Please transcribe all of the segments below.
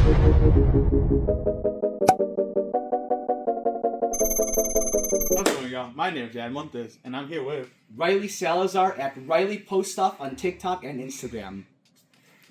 What's going on? My name is Jan Montes, and I'm here with Riley Salazar at Riley Post Stuff on TikTok and Instagram.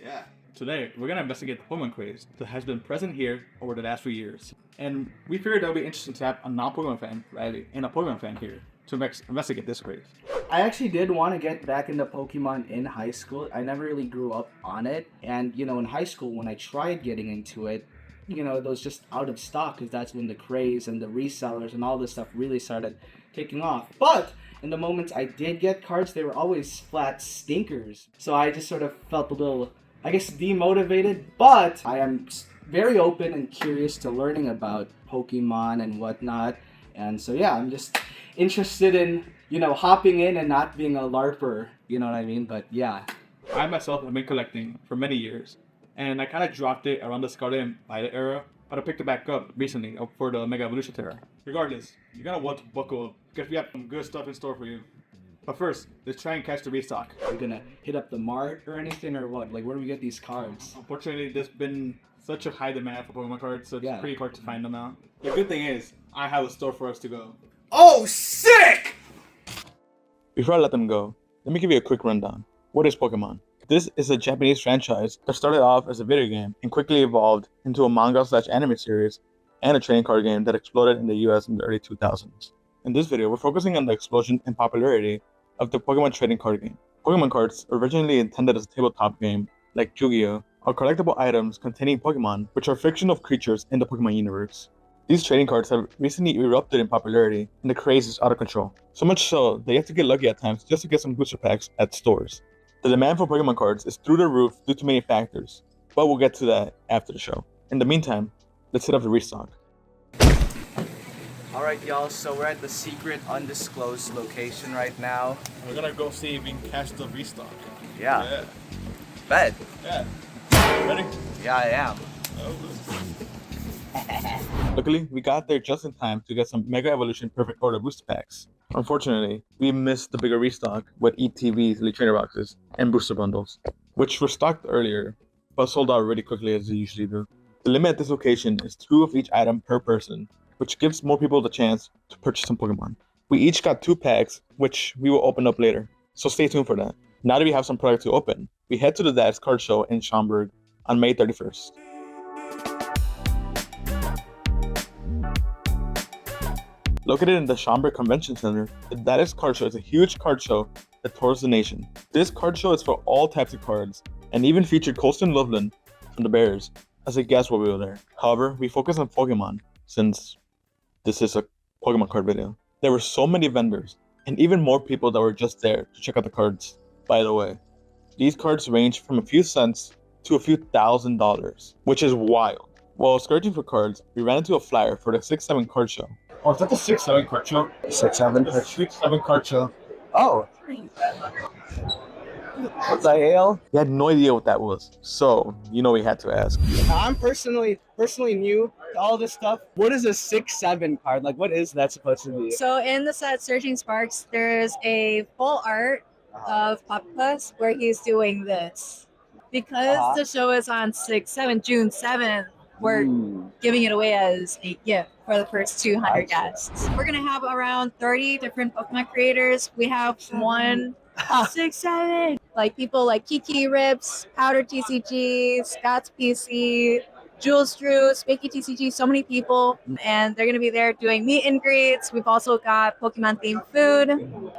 Yeah. Today, we're gonna investigate the Pokemon craze that has been present here over the last few years. And we figured that would be interesting to have a non-Pokemon fan, Riley, and a Pokemon fan here to investigate this craze. I actually did want to get back into Pokemon in high school. I never really grew up on it. And, in high school, when I tried getting into it, it was just out of stock because that's when the craze and the resellers and all this stuff really started taking off. But in the moments I did get cards, they were always flat stinkers. So I just sort of felt a little, I guess, demotivated. But I am very open and curious to learning about Pokemon and whatnot. And so, yeah, I'm just interested in, hopping in and not being a LARPer. You know what I mean? But yeah. I myself have been collecting for many years. And I kind of dropped it around the Scarlet and Violet era, but I picked it back up recently for the Mega Evolution era. Regardless, you're gonna want to buckle up because we have some good stuff in store for you. But first, let's try and catch the restock. Are we gonna hit up the mart or anything or what? Like, where do we get these cards? Unfortunately, there's been such a high demand for Pokemon cards, so it's pretty hard to find them now. The good thing is, I have a store for us to go. Oh, sick! Before I let them go, let me give you a quick rundown. What is Pokemon? This is a Japanese franchise that started off as a video game and quickly evolved into a manga/anime series and a trading card game that exploded in the US in the early 2000s. In this video, we're focusing on the explosion in popularity of the Pokemon trading card game. Pokemon cards, originally intended as a tabletop game, like Yu-Gi-Oh!, are collectible items containing Pokemon, which are fictional creatures in the Pokemon universe. These trading cards have recently erupted in popularity, and the craze is out of control. So much so, that you have to get lucky at times just to get some booster packs at stores. The demand for Pokemon cards is through the roof due to many factors, but we'll get to that after the show. In the meantime, let's hit up the restock. Alright y'all, so we're at the secret undisclosed location right now. We're gonna go see if we can catch the restock. Yeah. Bet. Yeah. Ready? Yeah, I am. Luckily, we got there just in time to get some Mega Evolution Perfect Order booster packs. Unfortunately, we missed the bigger restock with ETBs, Elite Trainer boxes, and booster bundles, which were stocked earlier, but sold out really quickly as they usually do. The limit at this location is 2 of each item per person, which gives more people the chance to purchase some Pokemon. We each got 2 packs, which we will open up later, so stay tuned for that. Now that we have some product to open, we head to the Dad's Card Show in Schaumburg on May 31st. Located in the Schaumburg Convention Center, the Dad's Card Show is a huge card show that tours the nation. This card show is for all types of cards, and even featured Colston Loveland from the Bears as a guest while we were there. However, we focus on Pokemon, since this is a Pokemon card video. There were so many vendors, and even more people that were just there to check out the cards. By the way, these cards range from a few cents to a few $1,000s, which is wild. While searching for cards, we ran into a flyer for the 6-7 card show. Oh, is that the 6-7 card show? 6-7? The 6-7 card show. Oh. What the hell? We had no idea what that was, so we had to ask. I'm personally new to all this stuff. What is a 6-7 card? Like, what is that supposed to be? So in the set Searching Sparks, there's a full art of Papa's where he's doing this. Because the show is on 6-7, June 7th, we're giving it away as a gift for the first 200 guests. We're going to have around 30 different Pokemon creators. We have 6-7. Like people like Kiki Rips, Powder TCG, Scott's PC, Jules Drew, Spiky TCG, so many people. And they're going to be there doing meet and greets. We've also got Pokemon themed food.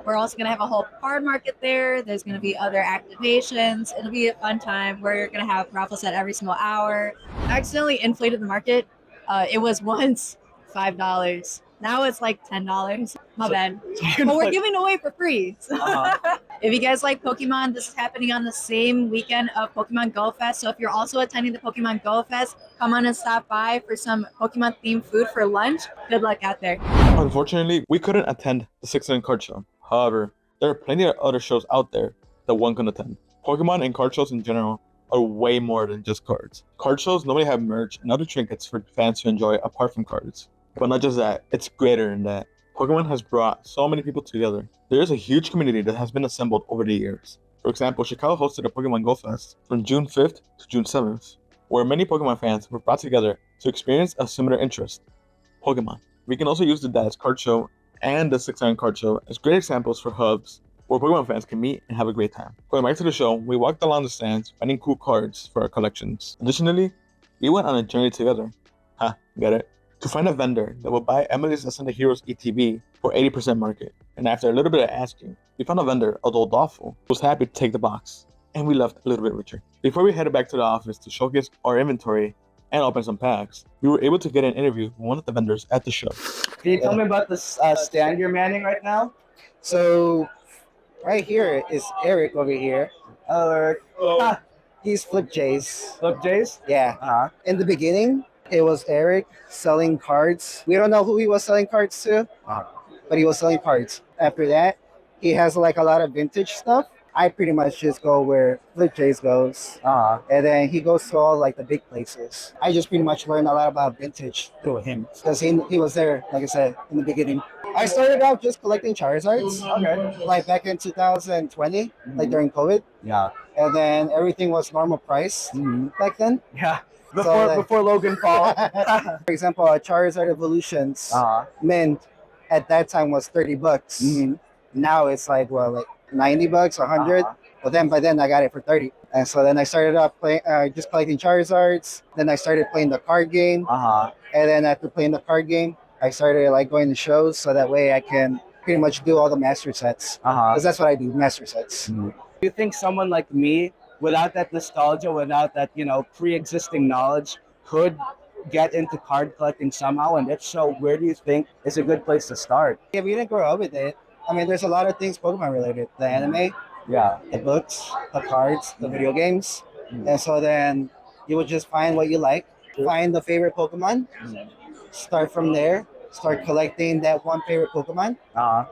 We're also going to have a whole card market there. There's going to be other activations. It'll be a fun time. We're going to have raffles at every single hour. I accidentally inflated the market. It was once $5. Now it's like $10. My bad. But we're giving away for free. If you guys like Pokemon, this is happening on the same weekend of Pokemon Go Fest. So if you're also attending the Pokemon Go Fest, come on and stop by for some Pokemon themed food for lunch. Good luck out there. Unfortunately, we couldn't attend the 6-7 card show. However, there are plenty of other shows out there that one can attend. Pokemon and card shows in general are way more than just cards. Card shows normally have merch and other trinkets for fans to enjoy apart from cards. But not just that, it's greater than that. Pokemon has brought so many people together. There is a huge community that has been assembled over the years. For example, Chicago hosted a Pokemon Go Fest from June 5th to June 7th. where many Pokemon fans were brought together to experience a similar interest, Pokemon. We can also use the Dallas Card Show and the 6-Iron Card Show as great examples for hubs where Pokemon fans can meet and have a great time. Going back to the show, we walked along the stands finding cool cards for our collections. Additionally, we went on a journey together. Get it? To find a vendor that would buy Emily's Ascended Heroes ETB for 80% market. And after a little bit of asking, we found a vendor, although doubtful, who was happy to take the box. And we left a little bit richer. Before we headed back to the office to showcase our inventory and open some packs, we were able to get an interview with one of the vendors at the show. Can you tell me about this stand you're manning right now? So right here is Eric over here. He's Flip J's. Look, Jace. Yeah. In the beginning, it was Eric selling cards. We don't know who he was selling cards to, but he was selling cards. After that, he has like a lot of vintage stuff. I pretty much just go where Flip J's goes, and then he goes to all like the big places. I just pretty much learned a lot about vintage through him because he was there, like I said, in the beginning. I started out just collecting Charizards, like back in 2020, like during COVID, Yeah. and then everything was normal price back then. Yeah. So, Before Logan Paul. For example, a Charizard Evolutions mint at that time was $30. Now it's like like $90, $100. But then by then I got it for 30. And so then I started off playing, just collecting Charizards. Then I started playing the card game. And then after playing the card game, I started like going to shows so that way I can pretty much do all the master sets. Because that's what I do, master sets. Do you think someone like me, without that nostalgia, without that, pre-existing knowledge, could get into card collecting somehow? And if so, where do you think is a good place to start? If you didn't grow up with it, I mean, there's a lot of things Pokemon related. The anime, Yeah. the books, the cards, the video games. And so then you would just find what you like, find the favorite Pokemon, start from there, start collecting that one favorite Pokemon,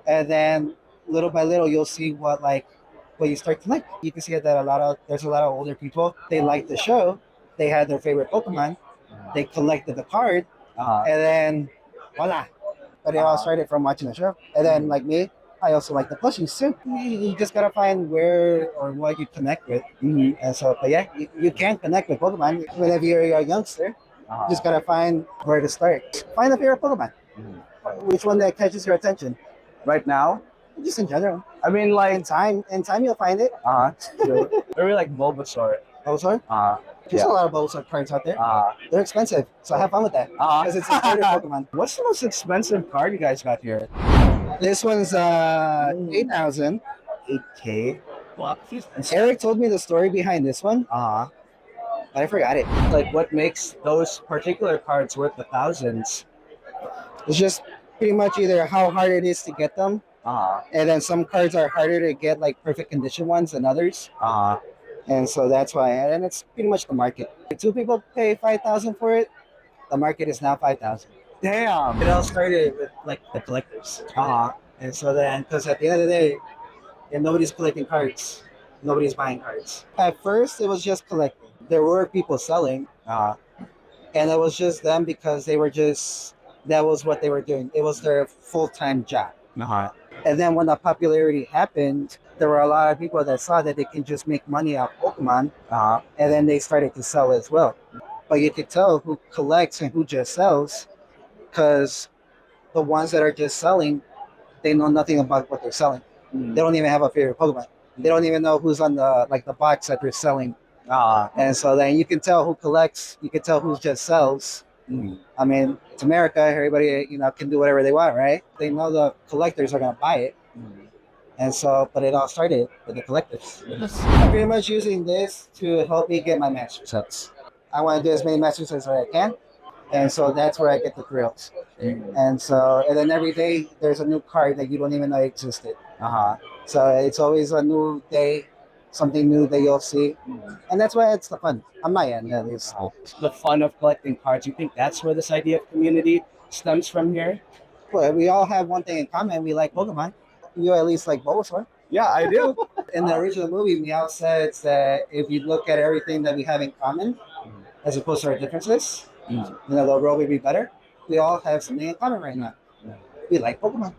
and then little by little you'll see what you start to like. You can see that there's a lot of older people. They like the show, they had their favorite Pokemon, they collected the card, and then voila. But it all started from watching the show. And then like me, I also like the plushies too. You just gotta find where or what you connect with. And so, but yeah, you can connect with Pokemon whenever you're a youngster. You just gotta find where to start. Find a favorite Pokemon. Which one that catches your attention? Right now, Just in general. I mean, like, In time you'll find it. very like Bulbasaur. Bulbasaur. There's a lot of Bulbasaur cards out there. They're expensive, so have fun with that. Because it's a favorite Pokemon. What's the most expensive card you guys got here? This one's 8,000. 8K. Well, Eric told me the story behind this one, but I forgot it. like, what makes those particular cards worth the thousands? It's just pretty much either how hard it is to get them, and then some cards are harder to get, like perfect condition ones than others, and so that's why. And it's pretty much the market. If two people pay 5,000 for it, the market is now 5,000. Damn. It all started with like the collectors, and so then because at the end of the day, if nobody's collecting cards, nobody's buying cards. At first, it was just collecting. There were people selling, and it was just them because that was what they were doing. It was their full-time job. And then when the popularity happened, there were a lot of people that saw that they can just make money off Pokemon, and then they started to sell as well. But you could tell who collects and who just sells, because the ones that are just selling, they know nothing about what they're selling. They don't even have a favorite Pokemon. They don't even know who's on the box that they're selling. And so then you can tell who collects. You can tell who just sells. I mean, it's America. Everybody, can do whatever they want, right? They know the collectors are gonna buy it, and so. But it all started with the collectors. I'm pretty much using this to help me get my master sets. I want to do as many master sets as I can, and so that's where I get the thrills. And then every day there's a new card that you don't even know existed. So it's always a new day, something new that you'll see, and that's why it's the fun on my end, at least. The fun of collecting cards. You think that's where this idea of community stems from here? Well, we all have one thing in common. We like Pokemon. You at least like Bulbasaur. Yeah, I do. In the original movie, Meow says that if you look at everything that we have in common, as opposed to our differences, the world would be better. We all have something in common right now. We like Pokemon.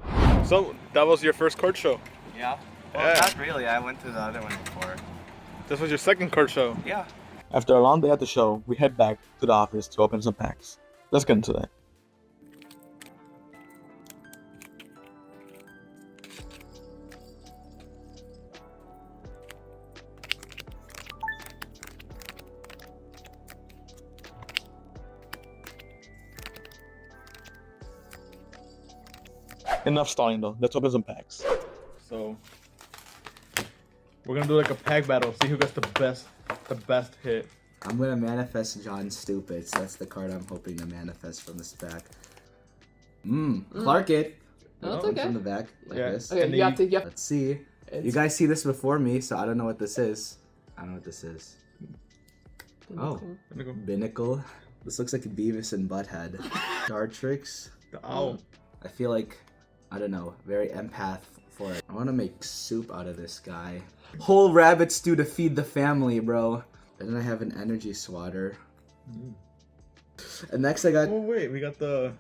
So that was your first card show. Yeah. Well, Yeah. not really. I went to the other one before. This was your second card show. Yeah. After a long day at the show, we head back to the office to open some packs. Let's get into that. Enough stalling though, let's open some packs. So we're gonna do like a pack battle, see who gets the best hit. I'm gonna manifest John Stupid, so that's the card I'm hoping to manifest from this pack. Clark it. No, that's Oh, okay. From the back, like Yeah. this. Okay, And you have to. You have, Let's see. You it's- guys see this before me, so I don't know what this is. I don't know what this is. Oh. Binnacle. This looks like a Beavis and Butthead. Dartrix. The owl. I feel like, I don't know, very empath for it. I want to make soup out of this guy. Whole rabbit stew to feed the family, bro. And then I have an energy swatter. And next I got. Oh wait, we got the.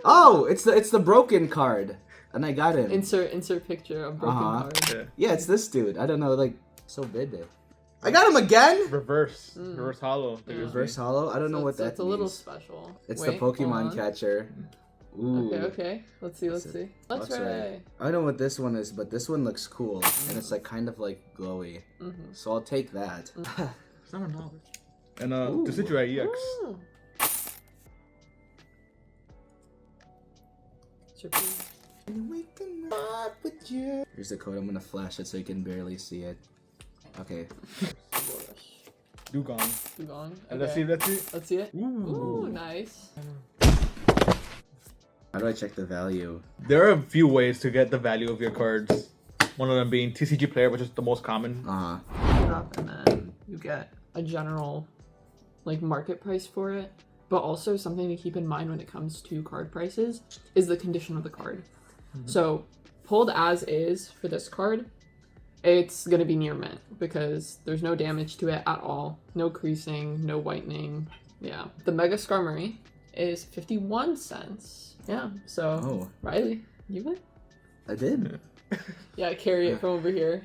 Oh, it's the broken card, and I got him. Insert picture of broken Uh-huh. card. Yeah. Yeah, it's this dude. I don't know, like so big. I got him again. Reverse hollow. Yeah. Reverse hollow. I don't know what that It's a means. little special. It's Wait, the Pokemon hold on. catcher. Ooh. Okay. Let's see. Let's see. Let's Luxray. try. I don't know what this one is, but this one looks cool, and it's like kind of like glowy. So I'll take that. It's not knowledge. And Ooh. this is your EX. Ooh. Trippy. Here's the code. I'm gonna flash it so you can barely see it. Okay. Dugong. Dugong. And Okay. let's see. Let's see it. Ooh. Ooh, nice. How do I check the value? There are a few ways to get the value of your cards. One of them being TCG player, which is the most common. And then you get a general like market price for it. But also something to keep in mind when it comes to card prices is the condition of the card. So pulled as is for this card, it's gonna be near mint because there's no damage to it at all. No creasing, no whitening. Yeah. The Mega Skarmory is 51 cents. Yeah. So Oh, Riley, you win? I did. Yeah, carry it from over here.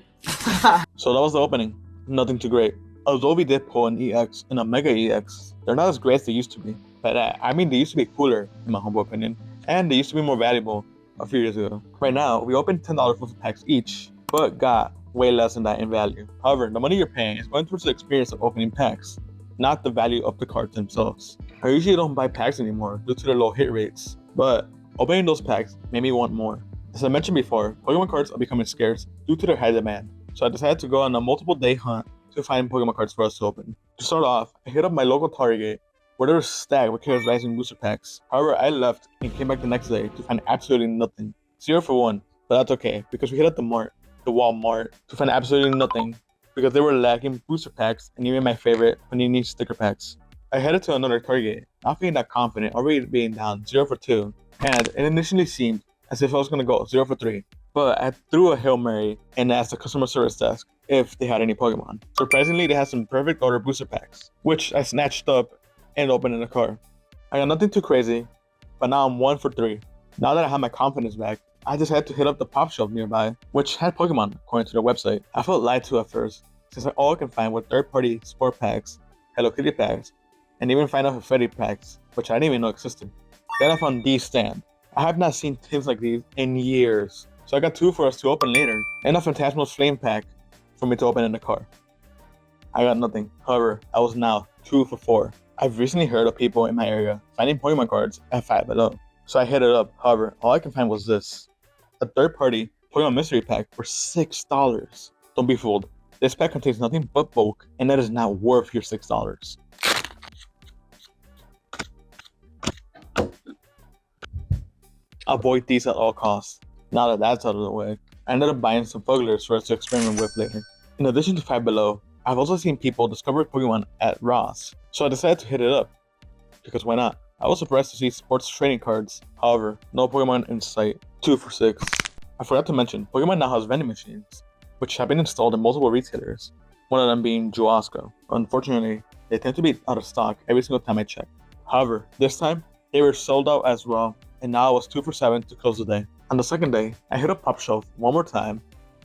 So that was the opening. Nothing too great. Although we did pull an EX and a Mega EX, they're not as great as they used to be. But I mean, they used to be cooler, in my humble opinion. And they used to be more valuable a few years ago. Right now, we opened $10 worth of packs each, but got way less than that in value. However, the money you're paying is going towards the experience of opening packs, not the value of the cards themselves. I usually don't buy packs anymore due to their low hit rates, but opening those packs made me want more. As I mentioned before, Pokemon cards are becoming scarce due to their high demand, so I decided to go on a multiple day hunt to find Pokemon cards for us to open. To start off, I hit up my local Target where they were stacked with Chaos Rising booster packs. However, I left and came back the next day to find absolutely nothing. 0 for 1, but that's okay because we hit up the Walmart, to find absolutely nothing because they were lacking booster packs and even my favorite Panini sticker packs. I headed to another Target, not feeling that confident, already being down 0 for 2, and it initially seemed as if I was gonna go 0 for 3. But I threw a Hail Mary and asked the customer service desk if they had any Pokemon. Surprisingly, they had some perfect order booster packs, which I snatched up and opened in the car. I got nothing too crazy, but now I'm 1 for 3. Now that I have my confidence back, I just had to hit up the pop shelf nearby, which had Pokemon according to their website. I felt lied to at first, since all I can find were third-party sport packs, Hello Kitty packs, and even Final Freddy packs, which I didn't even know existed. Then I found these stand. I have not seen things like these in years, so I got 2 for us to open later, and a Phantasmal Flame pack for me to open in the car. I got nothing. However, I was now 2 for 4. I've recently heard of people in my area finding Pokemon cards at 5 below, so I hit it up. However, all I can find was this. A third-party Pokemon Mystery Pack for $6. Don't be fooled. This pack contains nothing but bulk, and that is not worth your $6. Avoid these at all costs. Now that that's out of the way, I ended up buying some Fugglers for us to experiment with later. In addition to 5 below, I've also seen people discover Pokemon at Ross, so I decided to hit it up. Because why not? I was surprised to see sports trading cards. However, no Pokemon in sight. 2 for 6. I forgot to mention, Pokemon now has vending machines, which have been installed in multiple retailers, one of them being Jewasco. Unfortunately, they tend to be out of stock every single time I check. However, this time, they were sold out as well, and now I was 2 for 7 to close the day. On the second day, I hit up Pop Shelf one more time,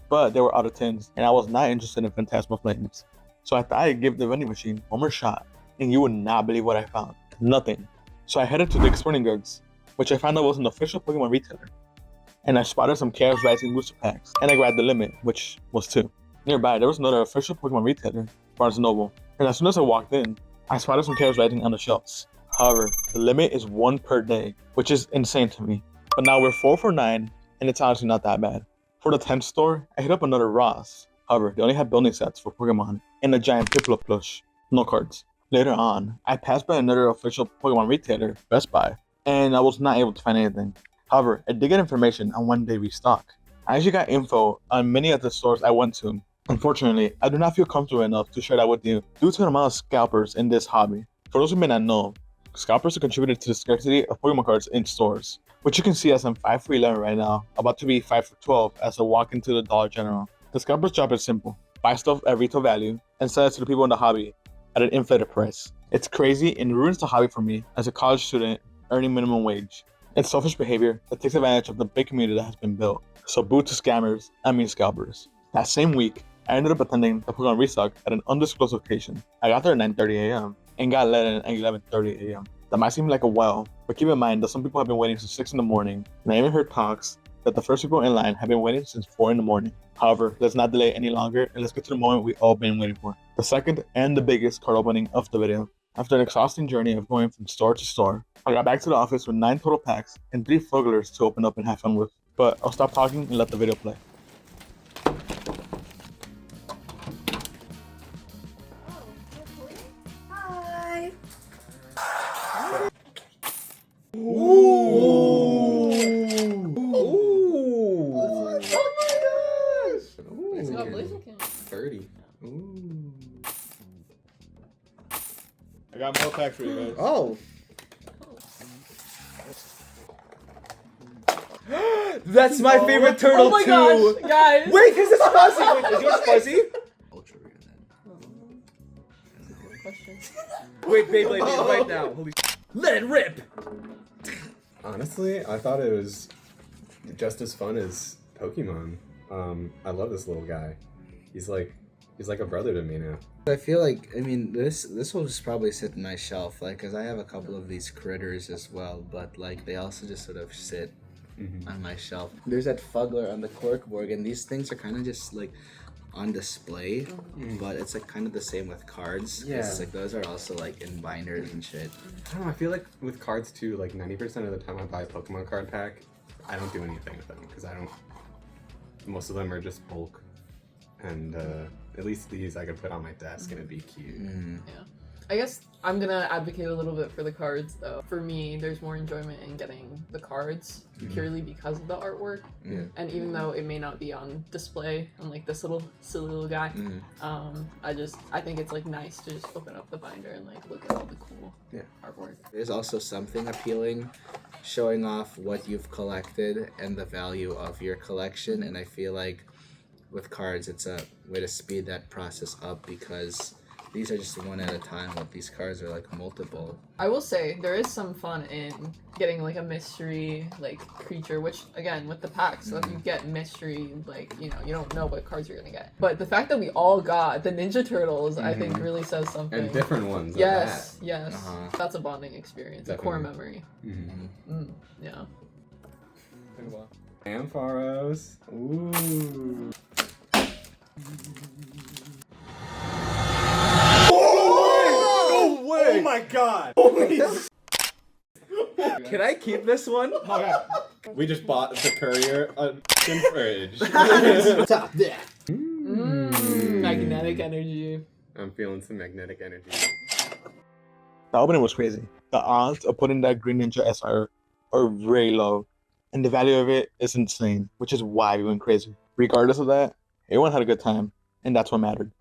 but they were out of tins, and I was not interested in Phantasmal Flames. So I thought I'd give the vending machine one more shot, and you would not believe what I found. Nothing. So I headed to Dick's Sporting Goods, which I found out was an official Pokemon retailer. And I spotted some Chaos Rising booster packs, and I grabbed the limit, which was 2. Nearby, there was another official Pokemon retailer, Barnes & Noble, and as soon as I walked in, I spotted some Chaos Rising on the shelves. However, the limit is 1 per day, which is insane to me. But now we're 4 for 9, and it's honestly not that bad. For the 10th store, I hit up another Ross. However, they only had building sets for Pokemon and a giant Piplup plush, no cards. Later on, I passed by another official Pokemon retailer, Best Buy, and I was not able to find anything. However, I did get information on when they restock. I actually got info on many of the stores I went to. Unfortunately, I do not feel comfortable enough to share that with you due to the amount of scalpers in this hobby. For those who may not know, scalpers have contributed to the scarcity of Pokemon cards in stores, which you can see as I'm 5 for 11 right now, about to be 5 for 12 as I walk into the Dollar General. The scalper's job is simple: buy stuff at retail value and sell it to the people in the hobby at an inflated price. It's crazy and ruins the hobby for me as a college student earning minimum wage. It's selfish behavior that takes advantage of the big community that has been built. So boo to scammers, scalpers. That same week, I ended up attending the Pokemon restock at an undisclosed location. I got there at 9:30 a.m. and got let in at 11:30 a.m. That might seem like a while, but keep in mind that some people have been waiting since 6 in the morning, and I even heard talks that the first people in line have been waiting since 4 in the morning. However, let's not delay any longer and let's get to the moment we've all been waiting for. The second and the biggest card opening of the video. After an exhausting journey of going from store to store, I got back to the office with 9 total packs and 3 Fugglers to open up and have fun with. But I'll stop talking and let the video play. Hi. It's got Blaziken. 30. Ooh. I got more packs for you guys. Oh. That's my favorite turtle Oh my too. gosh, guys! Wait, is this fuzzy? Wait, is yours fuzzy? Ultra rare then. Question. Wait, Beyblade right now. Holy let it rip. Honestly, I thought it was just as fun as Pokemon. I love this little guy. He's like a brother to me now. I feel like, I mean, this will just probably sit in my shelf, like, because I have a couple of these critters as well, but, like, they also just sort of sit on my shelf. There's that Fuggler on the corkboard, and these things are kind of just, like, on display, but it's, like, kind of the same with cards. Yeah. It's, like, those are also, like, in binders and shit. I don't know, I feel like with cards too, like 90% of the time I buy a Pokemon card pack, I don't do anything with them because most of them are just bulk. And at least these I could put on my desk and it'd be cute. Yeah. I guess I'm gonna advocate a little bit for the cards though. For me, there's more enjoyment in getting the cards purely because of the artwork. Yeah. And even though it may not be on display on like this little silly little guy, I think it's like nice to just open up the binder and like look at all the cool artwork. There's also something appealing showing off what you've collected and the value of your collection, and I feel like with cards, it's a way to speed that process up because these are just one at a time, but these cards are like multiple. I will say there is some fun in getting like a mystery like creature, which again with the packs, so if you get mystery, like you don't know what cards you're gonna get. But the fact that we all got the Ninja Turtles, I think really says something. And different ones. Yes, Like yes, Uh-huh. that's a bonding experience, a core memory. Yeah. that. Ampharos. Ooh. No way! Oh my god! Holy can I keep this one? We just bought the courier a fridge. Stop there. Magnetic energy. I'm feeling some magnetic energy. The opening was crazy. The odds of putting that Green Ninja SR are very low, and the value of it is insane, which is why we went crazy. Regardless of that, everyone had a good time, and that's what mattered.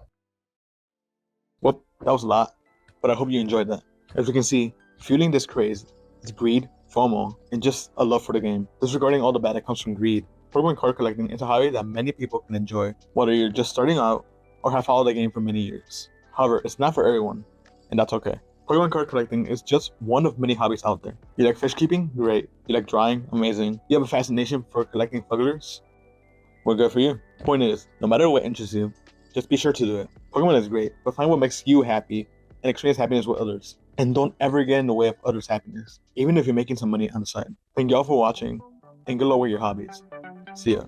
Well, that was a lot, but I hope you enjoyed that. As you can see, fueling this craze is greed, FOMO, and just a love for the game. Disregarding all the bad that comes from greed, Pokemon card collecting is a hobby that many people can enjoy, whether you're just starting out or have followed the game for many years. However, it's not for everyone, and that's okay. Pokemon card collecting is just one of many hobbies out there. You like fish keeping? Great. You like drawing? Amazing. You have a fascination for collecting Fugglers? Well, good for you. Point is, no matter what interests you, Just be sure to do it. Pokemon is great, but find what makes you happy and experience happiness with others. And don't ever get in the way of others' happiness, even if you're making some money on the side. Thank y'all for watching, and good luck with your hobbies. See ya.